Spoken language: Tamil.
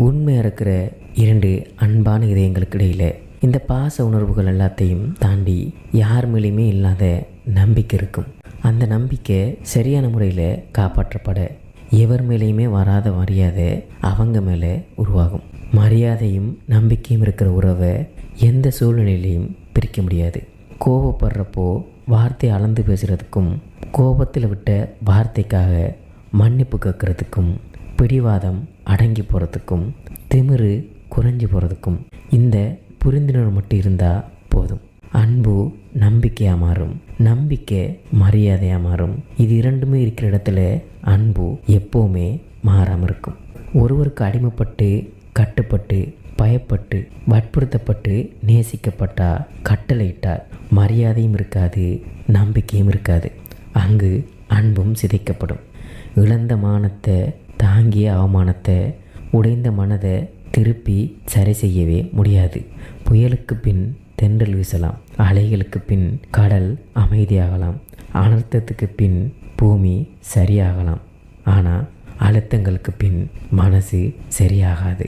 உண்மையாக இருக்கிற இரண்டு அன்பான இதயங்களுக்கு இடையில் இந்த பாச உணர்வுகள் எல்லாத்தையும் தாண்டி யார் மேலேயுமே இல்லாத நம்பிக்கை இருக்கும். அந்த நம்பிக்கை சரியான முறையில் காப்பாற்றப்பட எவர் மேலேயுமே வராத மரியாதை அவங்க மேலே உருவாகும். மரியாதையும் நம்பிக்கையும் இருக்கிற உறவை எந்த சூழ்நிலையிலையும் பிரிக்க முடியாது. கோபப்படுறப்போ வார்த்தை அளந்து பேசுகிறதுக்கும், கோபத்தில் விட்ட வார்த்தைக்காக மன்னிப்பு கேட்கறதுக்கும், பிடிவாதம் அடங்கி போகிறதுக்கும், திமிரு குறைஞ்சி போகிறதுக்கும் இந்த புரிந்துணர்வு மட்டும் இருந்தால் போதும். அன்பு நம்பிக்கையாக மாறும், நம்பிக்கை மரியாதையாக மாறும். இது இரண்டுமே இருக்கிற இடத்துல அன்பு எப்போவுமே மாறாமல் இருக்கும். ஒருவருக்கு அடிமைப்பட்டு, கட்டுப்பட்டு, பயப்பட்டு, வற்புறுத்தப்பட்டு நேசிக்கப்பட்டால், கட்டளையிட்டால் மரியாதையும் இருக்காது, நம்பிக்கையும் இருக்காது. அங்கு அன்பும் சிதைக்கப்படும். இழந்த மானத்தை, தாங்கிய அவமானத்தை, உடைந்த மனதை திருப்பி சரி செய்யவே முடியாது. புயலுக்கு பின் தென்றல் வீசலாம், அலைகளுக்கு பின் கடல் அமைதியாகலாம், அனர்த்தத்துக்கு பின் பூமி சரியாகலாம். ஆனால் அழுத்தங்களுக்கு பின் மனசு சரியாகாது.